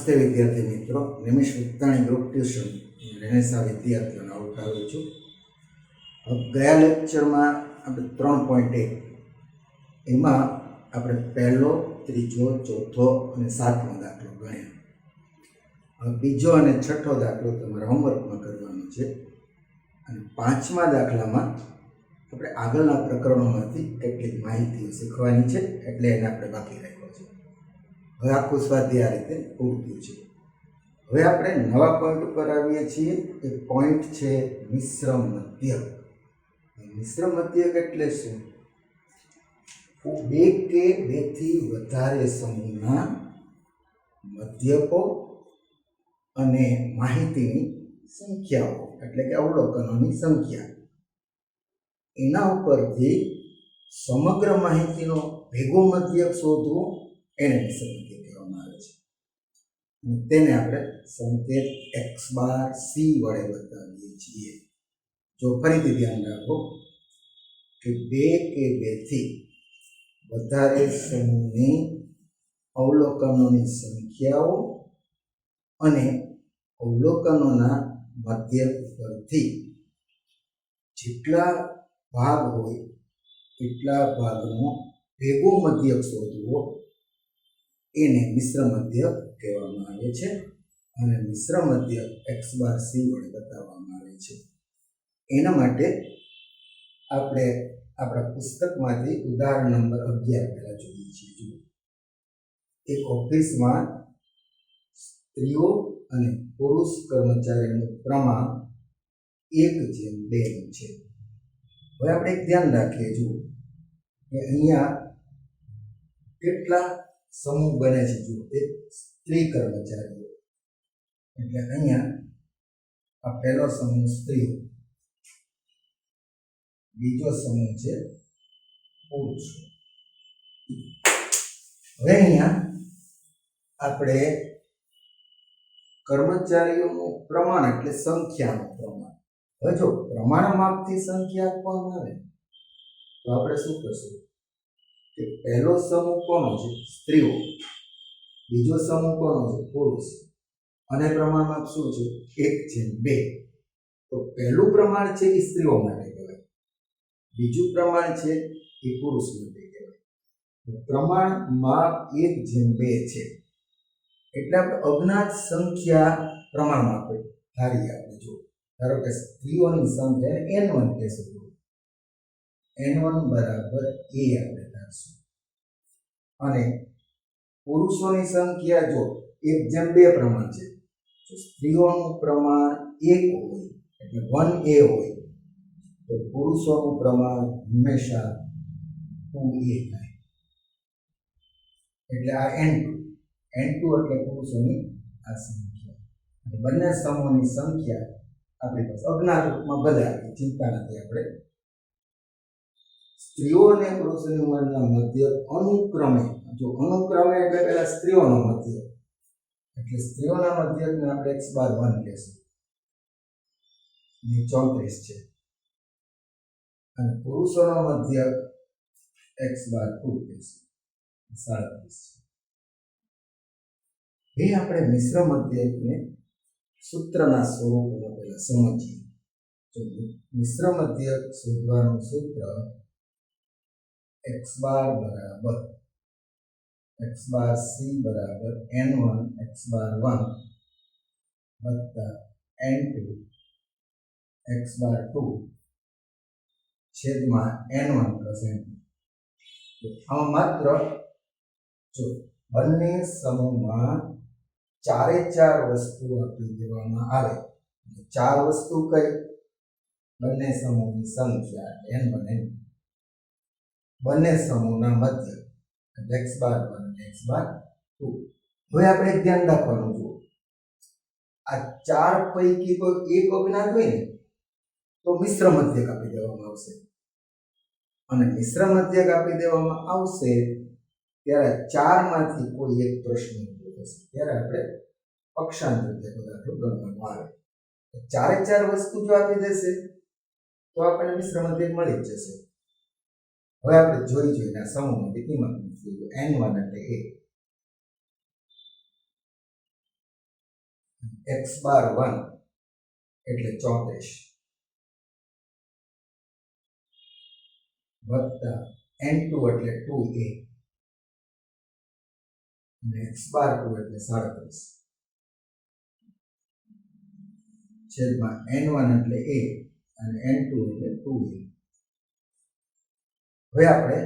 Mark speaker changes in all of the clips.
Speaker 1: નમસ્તે વિદ્યાર્થી મિત્રો, નિમિષ વિજ્ઞાની ગ્રુપ ટ્યુશન રેનેસા વિદ્યાર્થીઓને આવકારું છું. ગયા લેક્ચરમાં આપણે 3.1 એમાં આપણે પહેલો, ત્રીજો, ચોથો અને સાતમો દાખલો ગણ્યા. બીજો અને છઠ્ઠો દાખલો તમારા હોમવર્કમાં કરવાનો છે અને પાંચમા દાખલામાં આપણે આગળના પ્રકરણોમાંથી કેટલીક માહિતીઓ શીખવાની છે, એટલે એને આપણે બાકી રાખ્યો છે. હવે આખું સ્વાધ્યાય આ રીતે પૂરું થયું છે. હવે આપણે નવા પોઈન્ટ ઉપર આવીએ છીએ. એ પોઈન્ટ છે મિશ્ર મધ્યક. મિશ્ર મધ્યક એટલે શું? બે કે બેથી વધારે સમૂહના મધ્યકો અને માહિતીની સંખ્યાઓ એટલે કે અવલોકનોની સંખ્યા, એના ઉપરથી સમગ્ર માહિતીનો ભેગો મધ્યક શોધવો, એને મિશ્ર મધ્યક કહેવામાં આવે છે. અને તેને આપણે સંકેત x બાર c વડે બતાવીએ છીએ. જો ફરીથી ધ્યાન રાખો કે બે કે બેથી વધારે સમૂહની અવલોકનોની સંખ્યાઓ અને અવલોકનોના મધ્યક પરથી જેટલા ભાગ હોય એટલા ભાગનો ભેગો મધ્યક શોધવો, એને મિશ્ર મધ્યક કહેવામાં આવે છે. અને મિશ્ર મધ્યક x બાર c વડે બતાવવામાં આવે છે. એના માટે આપણે આપણા પુસ્તકમાંથી ઉદાહરણ નંબર 11 પહેલા જોઈએ છીએ. એક ઓફિસમાં સ્ત્રીઓ અને પુરુષ કર્મચારીનું પ્રમાણ 1:2 છે. હવે આપણે એક ધ્યાન રાખીએ, જુઓ કે અહીંયા કેટલા સમૂહ બને છે. જુઓ, એક સ્ત્રી કર્મચારીઓ એટલે અહીંયા આ પહેલો સમૂહ સ્ત્રીઓ, બીજો સમૂહ છે પુરુષો. હવે અહીંયા આપણે કર્મચારીઓનું પ્રમાણ એટલે સંખ્યાનું પ્રમાણ. હવે જો પ્રમાણ માપથી સંખ્યા આપવામાં આવે તો આપણે શું કરશું કે પહેલો સમૂહ કોનો છે? સ્ત્રીઓ. બીજો સમૂહ કોનો છે? પુરુષ. અને પ્રમાણ માપ શું છે? 1:2. તો પહેલું પ્રમાણ છે એ સ્ત્રીઓ માટે કહેવાય, બીજું પ્રમાણ છે એ પુરુષ માટે કહેવાય. પ્રમાણ માપ 1:2 છે એટલે આપણે અજ્ઞાત સંખ્યા પ્રમાણમાં આપણે ધારીએ. આપણે જો ધારો કે સ્ત્રીઓની સંખ્યા n1 કહેશું, n1 બરાબર a આપણે ધારશું. અને પુરુષોની સંખ્યા જો 1:2 પ્રમાણ છે, તો સ્ત્રીઓનું પ્રમાણ 1 હોય એટલે 1a હોય, તો પુરુષોનું પ્રમાણ હંમેશા 2a થાય. એટલે આ n2 એટલે પુરુષોની આ સંખ્યા. અને બંને સમૂહની સંખ્યા આપણી પાસે અજ્ઞાત રૂપમાં ભલે આવી, ચિંતા નથી. આપણે સ્ત્રીઓ અને પુરુષોની ઉંમરના મધ્યક અનુક્રમે, જો અનુક્રમે એટલે પહેલા સ્ત્રીઓનો મધ્યક, એટલે સ્ત્રીઓના મધ્યકને આપણે x બાર 1 કહેશું, જે 34 છે. અને પુરુષોનો મધ્યક x બાર 2 કહેશું, 37 છે. એ આપણે મિશ્ર મધ્યકને સૂત્રના સ્વરૂપમાં પહેલા સમજીએ. તો મિશ્ર મધ્યક શોધવાનું સૂત્ર x બાર બરાબર x બાર c બરાબર n1 x બાર 1 વત્તા n2 x બાર 2 છેદમાં n1 પ્લસ n2. તો આમાં માત્ર જો બંને સમૂહમાં 4 વસ્તુ આપી દેવામાં આવે, 4 વસ્તુ કઈ? બંને સમૂહની સંખ્યા n1 n2, બંને સમૂહના મધ્ય x બાર 1 અને x બાર 2. હવે આપણે ધ્યાન રાખવાનું, જુઓ આ 4 પૈકી કોઈ એક અજ્ઞાત હોય ને તો મિશ્ર મધ્યક આપી દેવામાં આવશે. અને મિશ્ર મધ્યક આપી દેવામાં આવશે ત્યારે 4 માંથી કોઈ એક પ્રશ્ન થશે, ત્યારે આપણે અક્ષાંશ મધ્યક દાખલો ગણવામાં આવે. 4 વસ્તુ જો આપી દેશે તો આપણને મિશ્ર મધ્યક મળી જ જશે. હવે આપણે જોઈને આ સમૂહની કિંમત મૂકીએ. n1 એટલે 1, x બાર 1 એટલે 34 વત્તા n2 એટલે 2a અને x બાર 2 એટલે 37 છેદમાં n1 એટલે a અને n2 એટલે 2a. હવે આપણે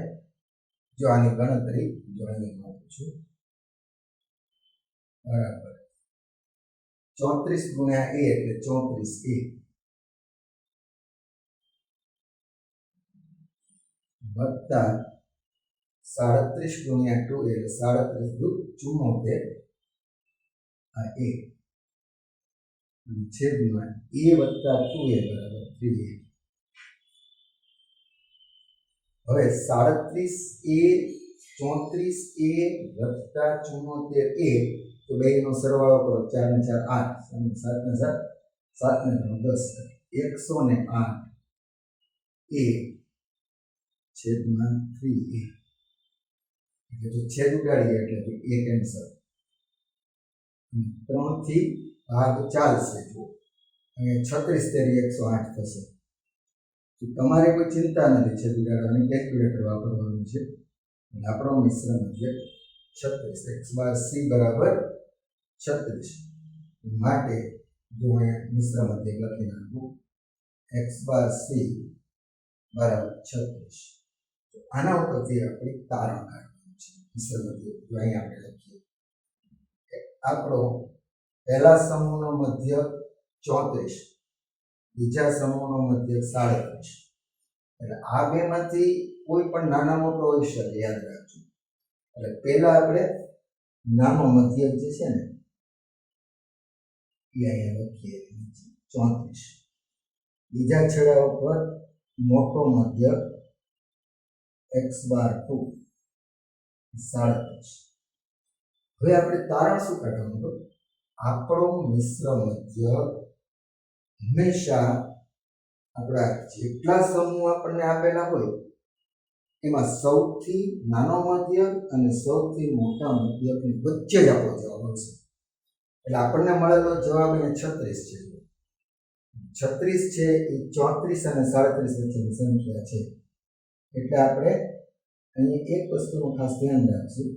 Speaker 1: જો આની ગણતરી જોઈને આપું છું બરાબર 34 ગુણ્યા a એટલે 34a વત્તા 37 ગુણ્યા 2 એટલે 37 દુ 74 આ a છેદમાં a વત્તા 2a બરાબર 3a. હવે 37a 34a વત્તા 74a તો બેનો સરવાળો કરો 4 ને 4 8 અને 7 ને 7 7 ને 3 10 108a છેદમાં 3a એટલે જો છેદ ઉડાડીએ એટલે a કેન્સલ 3 થી ભાગ ચાલશે જો અને 36 તેરી 108 થશે. તો તમારે કોઈ ચિંતા નથી છેદ ઉડાડવાની કેલ્ક્યુલેટર વાપરવાનું છે એટલે આપણો મિશ્ર મધ્યક 36 x બાર c બરાબર 36 માટે જો અહીંયા મિશ્ર મધ્યક લખી નાખું x બાર c બરાબર 36. તો આના ઉપરથી આપણે તારણ કાઢવાનું છે મિશ્ર મધ્યક. જો અહીંયા આપણે લખીએ આપણો પહેલા સમૂહનો મધ્યક 34 બીજા સમૂહનો મધ્યક 37 એટલે આ બેમાંથી કોઈ પણ નાના મોટો હોઈ શકે યાદ રાખજો. એટલે પહેલા આપણે નાનો મધ્યક જે છે ને એ અહીંયા લખીએ 34 બીજા છેડા ઉપર મોટો મધ્યક x બાર 2 37. હવે આપણે તારણ શું કાઢવાનું? આપણો મિશ્ર મધ્યક હંમેશા આપણા જેટલા સમૂહ આપણને આપેલા હોય એમાં સૌથી નાનો મધ્યક અને સૌથી મોટા મધ્યકની વચ્ચે જ આપણો જવાબ આવશે. એટલે આપણને મળેલો જવાબ અહીંયા 36 છે. 36 છે એ 34 અને 37 વચ્ચેની સંખ્યા છે. એટલે આપણે અહીંયા એક વસ્તુનું ખાસ ધ્યાન રાખશું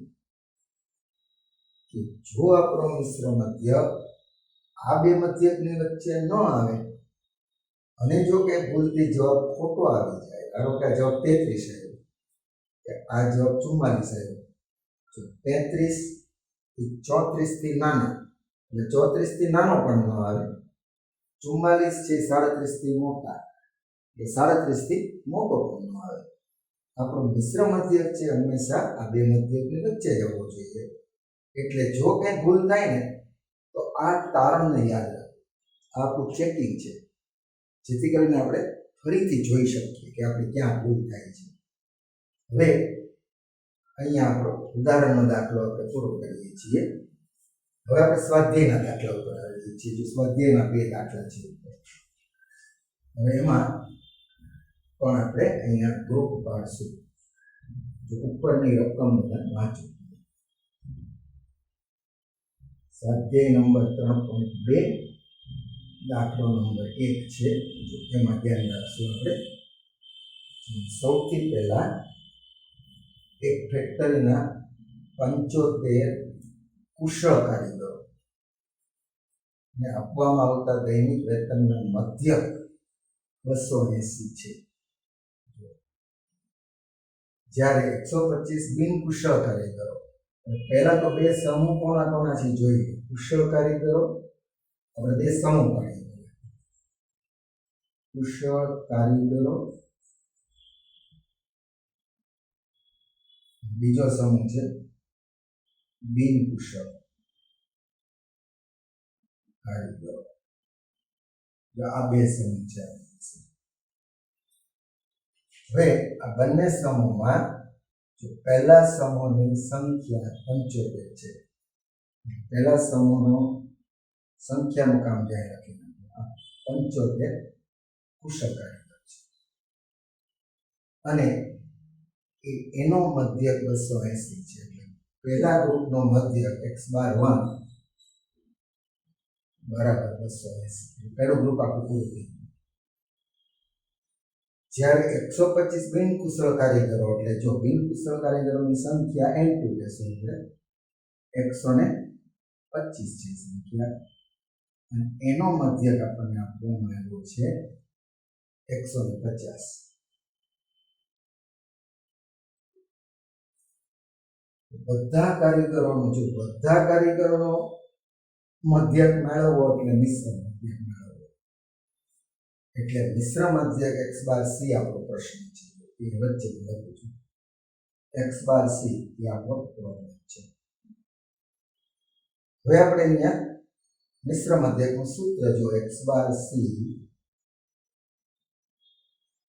Speaker 1: કે જો આપણો મિશ્ર મધ્યક આ બે મધ્યકની વચ્ચે ન આવે અને જો કે ભૂલથી જવાબ ખોટો આવી જાય, ધારો કે આ જવાબ 33 આવ્યો, આ જવાબ 44 આવ્યો, તો 33 એ 34 થી નાના એટલે 34 થી નાનો પણ ન આવે, 44 છે 37 થી મોટા એટલે 37 થી મોટો પણ ન આવે. આપણો મિશ્ર મધ્યક છે હંમેશા આ બે મધ્યકની વચ્ચે જ આવવો જોઈએ. એટલે જો કંઈ ભૂલ થાય ને તો આ તારણને યાદ રાખો, આ આપણું ચેકિંગ છે જેથી કરીને આપણે ફરીથી જોઈ શકીએ કે આપણે ક્યાં ભૂલ થાય છે. હવે અહીંયા આપણો ઉદાહરણનો દાખલો આપણે પૂરો કરીએ છીએ. હવે આપણે સ્વાધ્યાયના દાખલા ઉપર આવીએ છીએ. જો સ્વાધ્યાયના બે દાખલા છે હવે એમાં પણ આપણે અહીંયા ગ્રુપ પાડશું. જો ઉપરની રકમ બધા વાંચો. સ્વાધ્યાય નંબર 3.2 દાખલો નંબર 1 છે. જો એમાં ધ્યાન રાખશું આપણે. સૌથી પહેલા એક ફેક્ટરીના 75 કુશળ કારીગરો ને આપવામાં આવતા દૈનિક વેતનનો મધ્યક 280 છે. જ્યારે 125 બિનકુશળ કારીગરો, પહેલા તો બે સમૂહ કોના છે જોઈએ. કુશળ કારીગરો આપણે બે સમૂહ પાડીએ. કુશળ કારીગરો બીજો સમૂહ છે બિનકુશળ કારીગરો. આ બે સમૂહ છે. હવે આ બંને સમૂહમાં જો પહેલા સમૂહની સંખ્યા 75 છે, પહેલા સમૂહનો સંખ્યાનું કામ ધ્યાન રાખીને 75 કુશળ કારીગર છે અને એનો મધ્યક 280 છે. એટલે પહેલા ગ્રુપનો મધ્યક x બાર 1 બરાબર 280 પહેલું ગ્રુપ આખું પૂરું થયું. જ્યારે 125 બિનકુશળ કારીગરો એટલે જો બિનકુશળ કારીગરોની સંખ્યા n2 લેશું એટલે 125 છે સંખ્યા અને એનો મધ્યક આપણને આપવામાં આવ્યો છે 150. બધા કારીગરોનો મધ્યક મેળવવો એટલે મિશ્ર મધ્યક મેળવવો એટલે મિશ્ર મધ્યક x બાર c આપણો પ્રશ્ન છે એ વચ્ચે લખું છું x બાર c એ આપણો પ્રોબ્લેમ છે. હવે આપણે અહીંયા મિશ્ર મધ્યકનું સૂત્ર જો x બાર c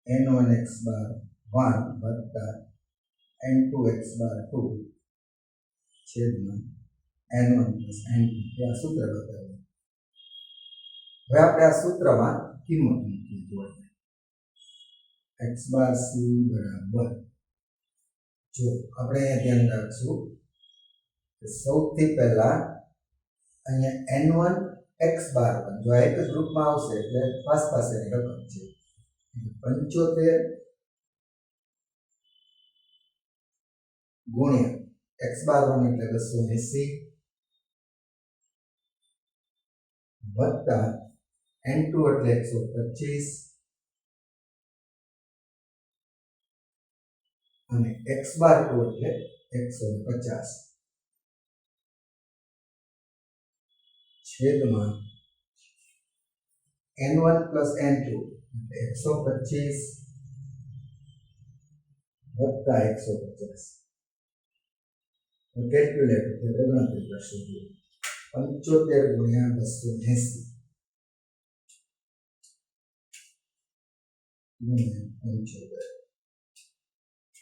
Speaker 1: n1 x બાર 1 વત્તા n2 x બાર 2 છેદમાં n1 plus n2 એ આ સૂત્ર બતાવ્યું. હવે આપણે આ સૂત્રમાં કિંમત મૂકવી જોઈએ. x બાર c બરાબર જો આપણે અહીંયા ધ્યાન રાખશું કે સૌથી પહેલા અહીંયા n1 x બાર 1 જો એક જ ગ્રુપમાં આવશે એટલે પાસેની રકમ છે 75 ગુણ્યા x બાર 1 એટલે 280 વત્તા n2 એટલે 125 અને x બાર 2 એટલે 150 છેદમાં n1 plus n2 એટલે 125 વત્તા 150 કેલ્ક્યુલેટર ગણતરી કરશું 75 ગુણ્યા 280 ગુણ્યા 75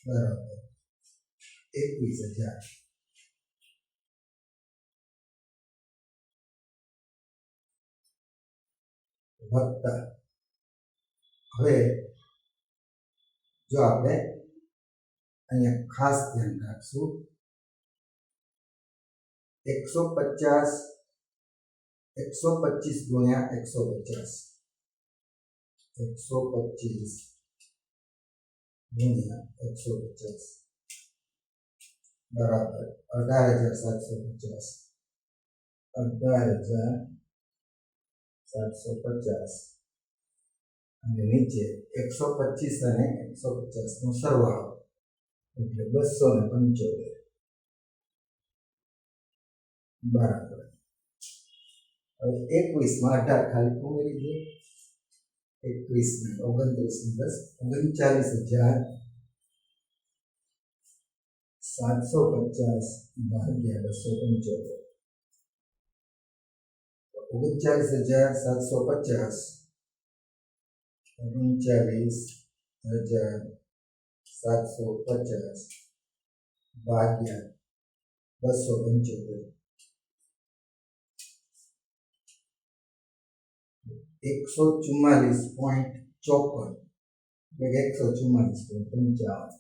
Speaker 1: બરાબર 21,000 વત્તા હવે જો આપણે અહીંયા ખાસ ધ્યાન રાખશું 125 ગુણ્યા 150 125 ગુણ્યા 150 બરાબર 18,750 18,750 અને નીચે 125 અને 150 નો સરવાળો એટલે 275 બરાબર. હવે 21 માં 18 ખાલી ઉમેરી દો 21 ને 29 ને 39,750 ભાગ્યા 275 39,750 ભાગ્યા 275 144.54 એટલે 144.55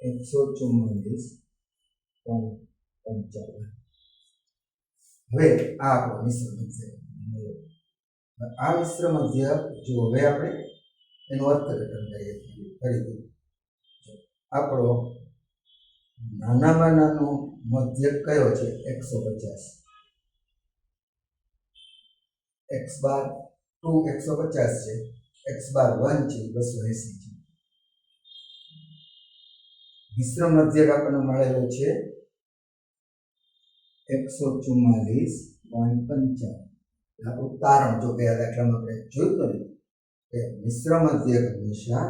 Speaker 1: 144.55 હવે આ આપણો મિશ્ર મધ્યક. આ મિશ્ર મધ્યક જો હવે આપણે એનું અર્થઘટન કરીએ ફરીથી આપણો નાનામાં નાનો મધ્યક કયો છે 150 x બાર 2 150 છે x બાર 1 છે 280 છે. મિશ્ર મધ્યક આપણને મળેલો છે 144.55. આપણું તારણ જો ગયા દાખલામાં આપણે જોયું ને કે મિશ્ર મધ્યક હંમેશા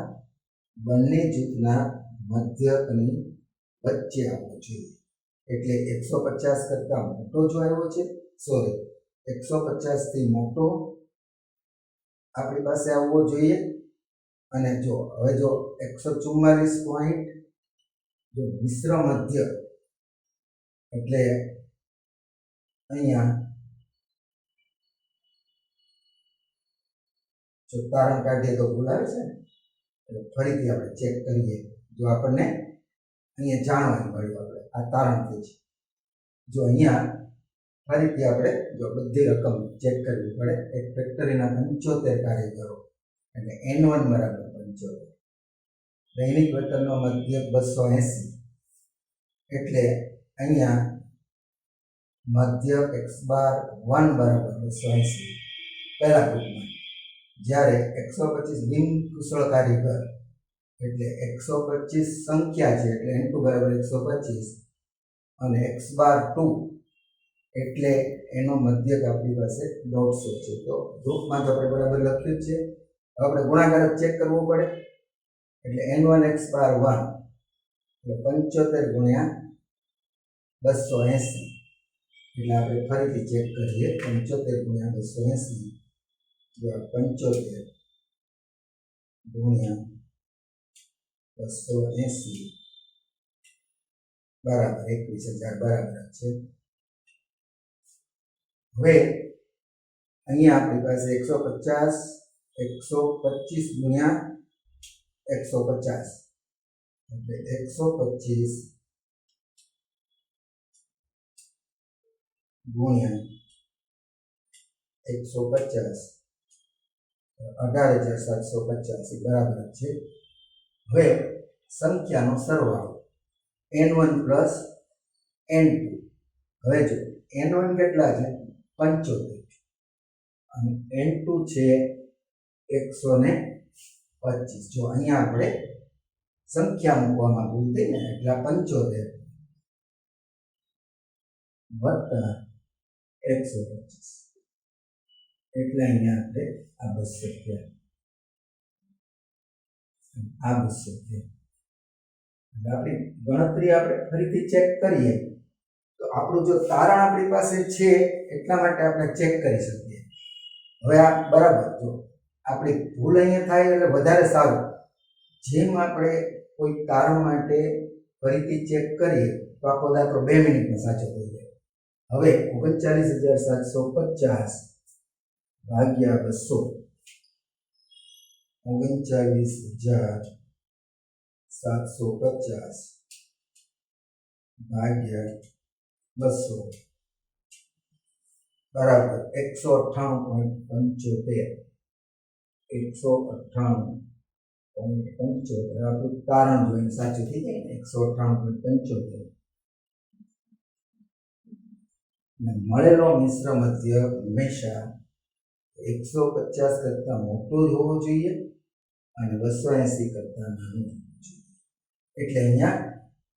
Speaker 1: બંને જૂથના મધ્યકની વચ્ચે આવવો જોઈએ એટલે 150 કરતાં મોટો જો આવ્યો છે 150 થી મોટો આપણી પાસે આવવો જોઈએ અને જો હવે જો 144 પોઈન્ટ જો મિશ્ર મધ્યક એટલે અહીંયા જો તારણ કાઢીએ તો ભૂલ આવે છે ને એટલે ફરીથી આપણે ચેક કરીએ જો આપણને અહીંયા જાણવાનું મળ્યું આપણે આ તારણથી જ જો અહીંયા ફરીથી આપણે જો બધી રકમ ચેક કરવી પડે. એક ફેક્ટરીના 75 કારીગરો એટલે N1 બરાબર 75. દૈનિક વેતનનો મધ્યક 280 એટલે અહીંયા મધ્યક x બાર 1 બરાબર 280 પહેલા ગ્રુપમાં. જ્યારે 125 બિનકુશળ કારીગર એટલે 125 સંખ્યા છે એટલે N2 બરાબર 125 અને x બાર 2 એટલે એનો મધ્યક આપણી પાસે 150 છે. તો ગ્રુપમાં તો આપણે બરાબર લખ્યું જ છે. હવે આપણે ગુણાકાર ચેક કરવો પડે એટલે N1 x બાર 1 એટલે 75 ગુણ્યા 280 એટલે આપણે ફરીથી ચેક કરીએ. 75 ગુણ્યા 280 75 ગુણ્યા 280 બરાબર 21,000 બરાબર છે. હવે અહીંયા આપણી પાસે 125 ગુણ્યા 150 એટલે 125 ગુણ્યા 150 18,750 બરાબર છે. હવે સંખ્યાનો સરવાળો N1 પ્લસ N2. હવે જો N1 કેટલા છે 75 અને N2 છે 125. જો અહીંયા આપણે સંખ્યા મૂકવામાં ભૂલ થઈ ને એટલે 75 વત્તા 125 એટલે અહીંયા આપણે આ 200 થયા. આ 200 થયા. આપણી ગણતરી આપણે ફરીથી ચેક કરીએ તો આપણું જો તારણ આપણી પાસે છે એટલા માટે આપણે ચેક કરી શકીએ. હવે આ બરાબર જો આપણી ભૂલ અહીંયા થાય એટલે વધારે સારું. જેમ આપણે કોઈ તારણ માટે ફરીથી ચેક કરીએ તો આખો દાખલો 2 મિનિટમાં સાચો થઈ જાય. હવે 39,750 ભાગ્યા 200 39,750 ભાગ્યા 200 બરાબર 198.75. 198.75 આપણું તારણ જોઈને સાચું થઈ જાય ને 198.75. મળેલો મિશ્ર મધ્યક હંમેશા 150 કરતાં મોટો જ હોવો જોઈએ અને 280 કરતાં નાનો હોવો જોઈએ. એટલે અહીંયા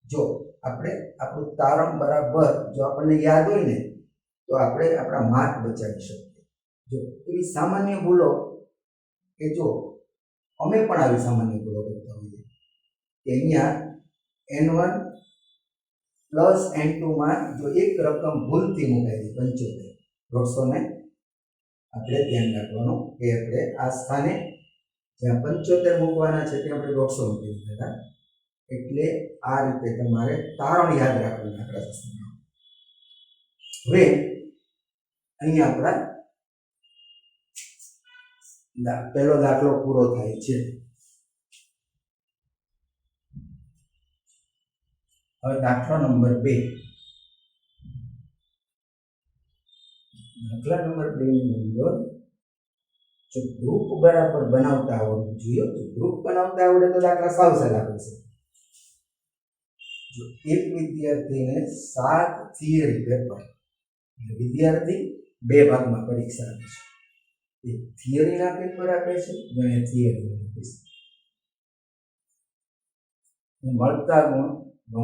Speaker 1: જો આપણે આપણું તારણ બરાબર જો આપણને યાદ હોય ને તો આપણે આપણા માર્ક બચાવી શકીએ. જો એવી સામાન્ય ભૂલો કે જો અમે પણ આવી સામાન્ય ભૂલો કરતા હોઈએ કે અહીંયા N1 પ્લસ N2 માં જો એક રકમ ભૂલથી મુકાઈ 75 150 ને આપણે ધ્યાન રાખવાનું કે આપણે આ સ્થાને જ્યાં 75 મૂકવાના છે ત્યાં આપણે 150 મૂકી દીધા. એટલે આ રીતે તમારે તારણ યાદ રાખવાનું આંકડા શાસ્ત્રમાં. હવે અહીંયા આપણા પહેલો દાખલો પૂરો થાય છે. હવે દાખલો નંબર 2. દાખલા નંબર 2 ની અંદર જો ગ્રુપ બરાબર બનાવતા આવડવું જોઈએ. તો ગ્રુપ બનાવતા આવડે તો દાખલા સાવ સહેલા પડશે. જો એક વિદ્યાર્થીને 7 થિયરી પેપર એટલે વિદ્યાર્થી 2 ભાગમાં પરીક્ષા આપે છે. એક થિયરીના પેપર આપે છે અને થિયરી આપે છે. મળતા ગુણ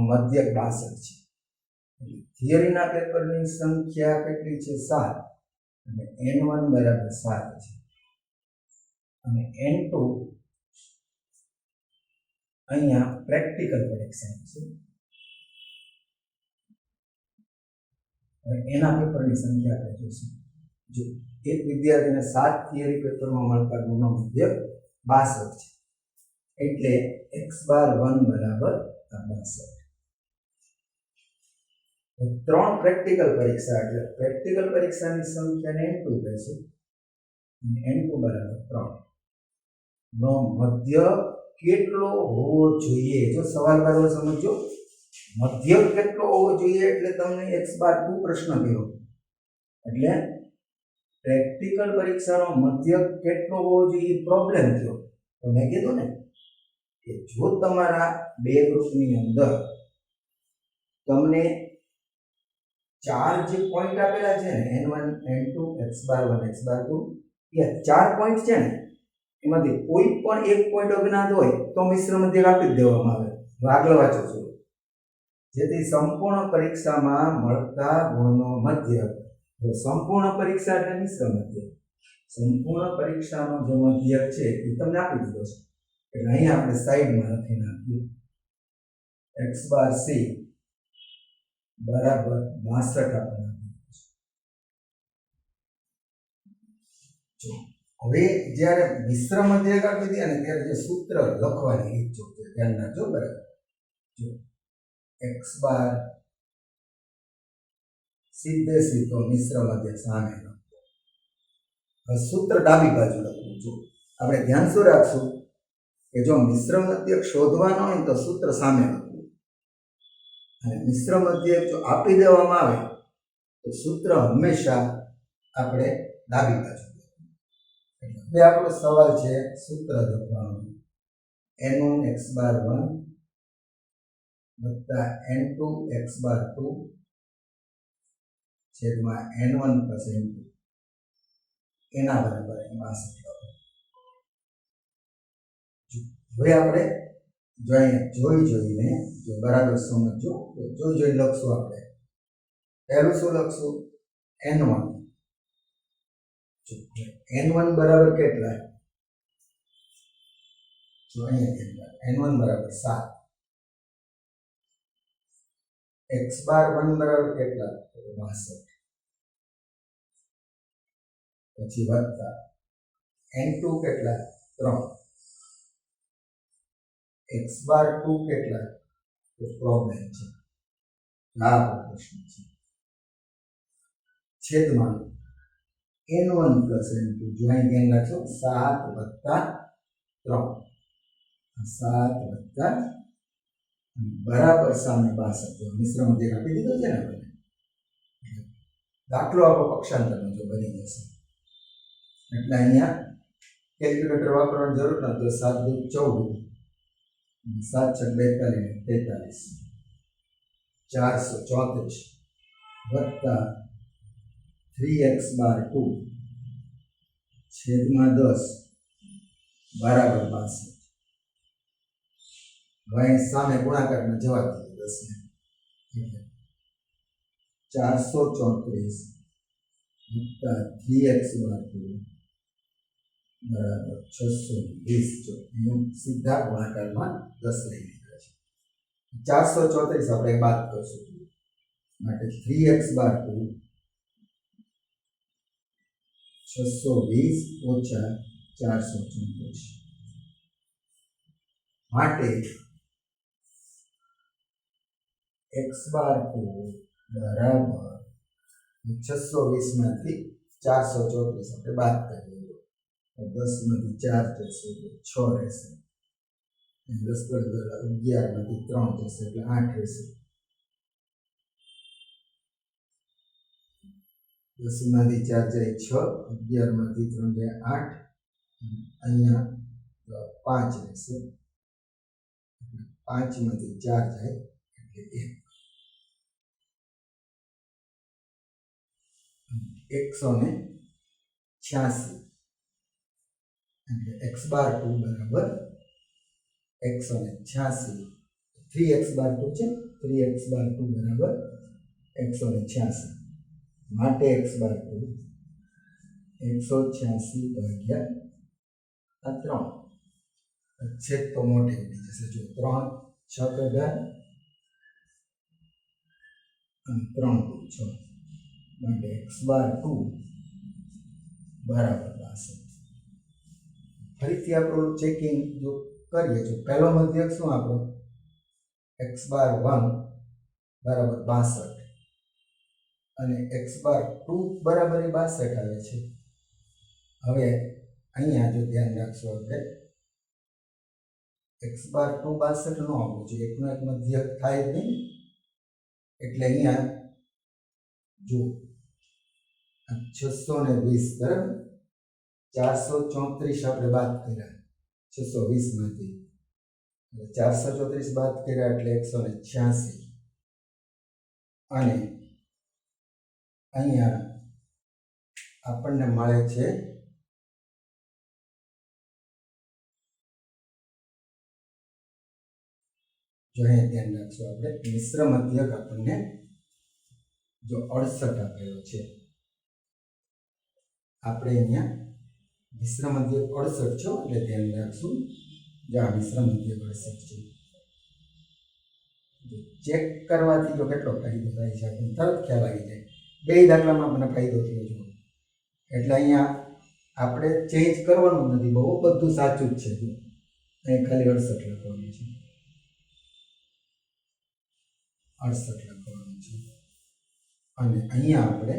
Speaker 1: મધ્યક 62 છે. એટલે થિયરીના પેપરની સંખ્યા કેટલી છે 7 અને N1 બરાબર 7 છે અને N2 અહીંયા પ્રેક્ટિકલ પરીક્ષા છે. એના પેપરની સંખ્યા આપણે જોઈશું. જો એક વિદ્યાર્થીને 7 થિયરી પેપરમાં મળતા ગુણનો મધ્યક 62 છે. એટલે x બાર 1 બરાબર 62. 3 પ્રેક્ટિકલ પરીક્ષા એટલે પ્રેક્ટિકલ પરીક્ષાની સંખ્યાને N2 કહેશું અને N2 બરાબર 3 નો મધ્યક કેટલો હોવો જોઈએ. જો સવાલ બરાબર સમજો. મધ્યક કેટલો હોવો જોઈએ એટલે તમને x બાર 2 પ્રશ્ન કર્યો એટલે પ્રેક્ટિકલ પરીક્ષાનો મધ્યક કેટલો હોવો જોઈએ એ પ્રોબ્લેમ થયો. તો મેં કીધું ને કે જો તમારા બે ગ્રુપની અંદર તમને ચાર જે પોઈન્ટ આપેલા છે ને n1 n2 x બાર 1 x બાર 2 એ ચાર પોઈન્ટ છે ને એમાંથી કોઈ પણ એક પોઈન્ટ અજ્ઞાત હોય તો મિશ્ર મધ્યક આપી જ દેવામાં આવે. આગળ વાંચો છું. જેથી સંપૂર્ણ પરીક્ષામાં મળતા ગુણનો મધ્યક. સંપૂર્ણ પરીક્ષા એટલે મિશ્ર મધ્યક. સંપૂર્ણ પરીક્ષાનો જે મધ્યક છે એ તમને આપી દીધો છે. એટલે અહીંયા આપણે સાઈડમાં લખી નાખીએ x બાર c બરાબર 62 આપણે હવે જ્યારે મિશ્ર મધ્યક આપી દે ને ત્યારે જે સૂત્ર લખવાની રીત જો ધ્યાન રાખજો. બરાબર જો x બાર સીધે સીધો મિશ્ર મધ્યક સામે લખો. હવે સૂત્ર ડાબી બાજુ લખવું. જો આપણે ધ્યાન શું રાખશું કે જો મિશ્ર મધ્યક શોધવાનો હોય તો સૂત્ર સામે લખવું અને મિશ્ર મધ્યક જો આપી દેવામાં આવે તો સૂત્ર હંમેશા આપણે ડાબી બાજુ. હવે આપણો સવાલ છે સૂત્ર લખવાનું n1 x બાર 1 વત્તા n2 x બાર 2 છેદમાં n1 પ્લસ n2 એના બરાબર 62. હવે આપણે જોઈને જો બરાબર સમજો તો જોઈ લખશું. આપણે પહેલું શું લખશું n1 n1 બરાબર કેટલા જો અહીંયા n1 બરાબર 7 x બાર 1 બરાબર કેટલા 62 પછી વત્તા n2 કેટલા 3 x બાર 2 કેટલા તો પ્રોબ્લેમ છે આ પ્રશ્ન છે છેદમાં n1 પ્લસ n2 જો અહીં ધ્યાન રાખજો 7 વત્તા 3 7 વત્તા બરાબર સામે 62 મિશ્ર મધ્યક આપી દીધો છે ને આપણે. દાખલો આપણો પક્ષાંતરનો જો બની જશે એટલે અહીંયા કેલ્ક્યુલેટર વાપરવાની જરૂર નથી. 7 દુ 14 7 6 42 434 વત્તા 3x બાર 2 છેદમાં 10 બરાબર 62. હવે સામે ગુણાકારમાં જવાબ દીધો 10 ને 434 વત્તા 3x બાર 2 બરાબર 620. જો એનું સીધા ગુણાકારમાં 10 લઈ લીધા છે. 434 આપણે બાદ કરશું માટે 3x બાર 2 620 ઓછા 434 માટે x બાર 2 બરાબર 620 માંથી 434 આપણે બાદ કરીએ તો 10 માંથી 4 જશે એટલે 6 રહેશે. 10 પર 11 માંથી 3 જશે એટલે 8 રહેશે. 10 માંથી 4 જાય 6 11 માંથી 3 જાય 8 અહીંયા 5 રહેશે. 5 માંથી 4 જાય એટલે 186 એટલે x બાર 2 બરાબર 186. 3x બાર 2 છે 3x બાર 2 બરાબર 186 માટે x બાર 2 186 ભાગ્યા 3 છેદ તો મોટી ઉડી જશે. જો 3 6 18 અને 3 2 6 માટે x બાર 2 બરાબર 62. ફરીથી આપણું ચેકિંગ જો કરીએ જો પહેલો મધ્યક શું આપણો x બાર 1 બરાબર 62 અને x બાર 2 બરાબર 62 આવે છે. હવે અહીંયા જો ધ્યાન રાખશો આપણે x બાર 2 62 નો આવવું જોઈએ. એકનો એક મધ્યક થાય જ નહીં એટલે અહીંયા જો 620 બરાબર 434 આપણે બાદ કર્યા 620 માંથી 434 બાદ કર્યા એટલે 186 અને અહીંયા આપણને મળે છે જો અહીંયા ધ્યાન રાખશું આપણે મિશ્ર મધ્યક આપણને જો 68 આપેલો છે આપણે અહીંયા મિશ્ર મધ્યક 68 છે એટલે ધ્યાન રાખશું જો આ મિશ્ર મધ્યક 68 છે ચેક કરવાથી જો કેટલો ફાયદો થાય છે આપણને તરત ખ્યાલ આવી જાય બે દાખલામાં આપણને ફાયદો થયો છે એટલે અહીંયા આપણે ચેન્જ કરવાનું નથી બહુ બધું સાચું જ છે જો અહીં ખાલી 68 લખવાનું છે 68 લખવાનું છે અને અહીંયા આપણે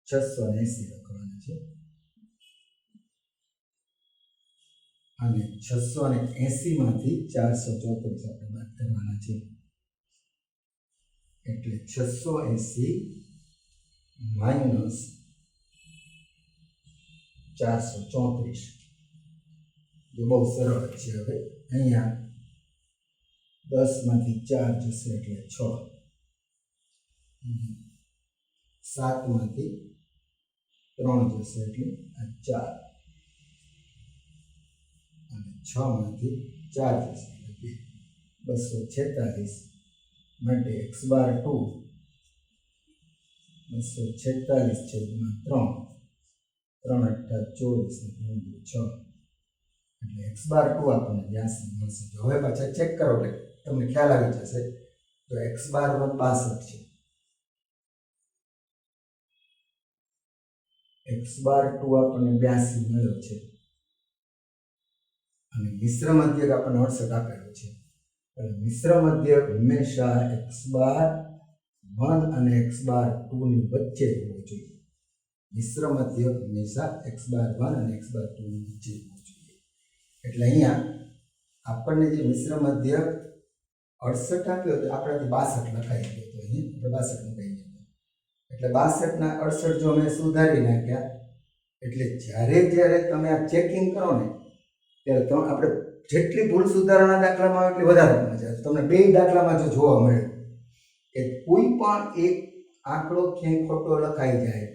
Speaker 1: 680 લખવાનું છે અને 680 માંથી 434 આપણે બાદ કરવાના છે એટલે 680 માઇનસ 434 જે બહુ સરળ છે હવે અહીંયા 10 માંથી 4 જશે એટલે 6 7 માંથી 3 જશે એટલે 4 અને 6 માંથી 4 જશે એટલે 246 માટે x બાર 2 246 છેદમાં 3 3 8 24 એટલે x બાર 2 આપણને 82 મળશે હવે પાછા ચેક કરો એટલે તમને ખ્યાલ આવી જશે તો x બાર 62 છે x બાર 2 આપણને 82 મળ્યો છે અને મિશ્ર મધ્યક આપણને 68 આપેલો છે એટલે મિશ્ર મધ્યક હંમેશા x બાર 1 અને x બાર 2 ની વચ્ચે હોવો જોઈએ મિશ્ર મધ્યક હંમેશા x બાર 1 અને x બાર 2 ની વચ્ચે હોવો જોઈએ એટલે અહીંયા આપણને જે મિશ્ર મધ્યક 68 આપ્યો તો આપણાથી 62 લખાઈ ગયો તો અહીંયા 62 લખાઈ ગયો એટલે 62 ના 68 જો અમે સુધારી નાખ્યા એટલે જ્યારે તમે આ ચેકિંગ કરો ને ત્યારે તો આપણે જેટલી ભૂલ સુધારણા દાખલામાં આવે એટલી વધારે મજા આવે તમને બે દાખલામાં જો જોવા મળે કે કોઈ પણ એક આંકડો ક્યાંય ખોટો લખાઈ જાય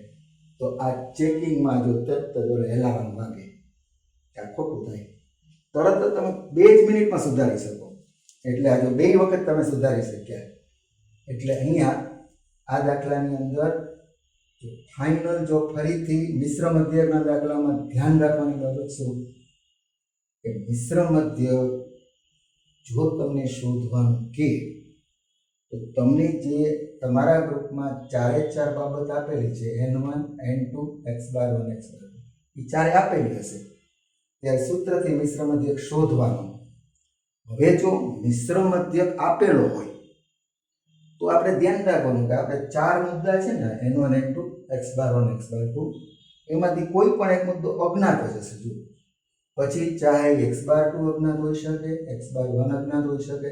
Speaker 1: તો આ ચેકિંગમાં જો તરત જ એલાર્મ વાગે કે આ ખોટું થાય તરત જ તમે 2 જ મિનિટમાં સુધારી શકો એટલે આ જો 2 વખત તમે સુધારી શક્યા એટલે અહીંયા આ દાખલાની અંદર ફાઇનલ જો ફરીથી મિશ્ર મધ્યકના દાખલામાં ધ્યાન રાખવાની બાબત શું કે મિશ્ર મધ્યક જો તમને શોધવાનું કે તો તમને જે તમારા ગ્રુપમાં 4 બાબત આપેલી છે n1 n2 x બાર 1 x બાર 2 એ ચારે આપેલી હશે ત્યારે સૂત્રથી મિશ્ર મધ્યક શોધવાનું હવે જો મિશ્ર મધ્યક આપેલો હોય તો આપણે ધ્યાન રાખવાનું કે આપણે 4 મુદ્દા છે ને n1 n2 x બાર 1 x બાર 2 એમાંથી કોઈ પણ એક મુદ્દો અજ્ઞાત હશે જો પછી ચાહે x બાર 2 અજ્ઞાત હોઈ શકે x બાર 1 અજ્ઞાત હોઈ શકે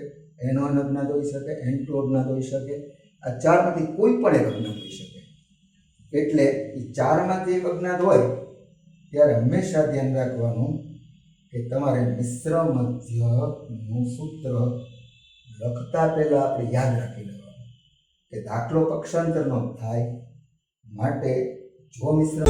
Speaker 1: n1 અજ્ઞાત હોઈ શકે n2 અજ્ઞાત હોઈ શકે આ 4 માંથી કોઈ પણ એક અજ્ઞાત હોઈ શકે એટલે એ 4 માંથી એક અજ્ઞાત હોય ત્યારે હંમેશા ધ્યાન રાખવાનું કે તમારે મિશ્ર મધ્યકનું સૂત્ર લખતા પહેલા આપણે યાદ રાખી લેવાનું કે દાખલો પક્ષાંતરનો થાય માટે જો મિશ્ર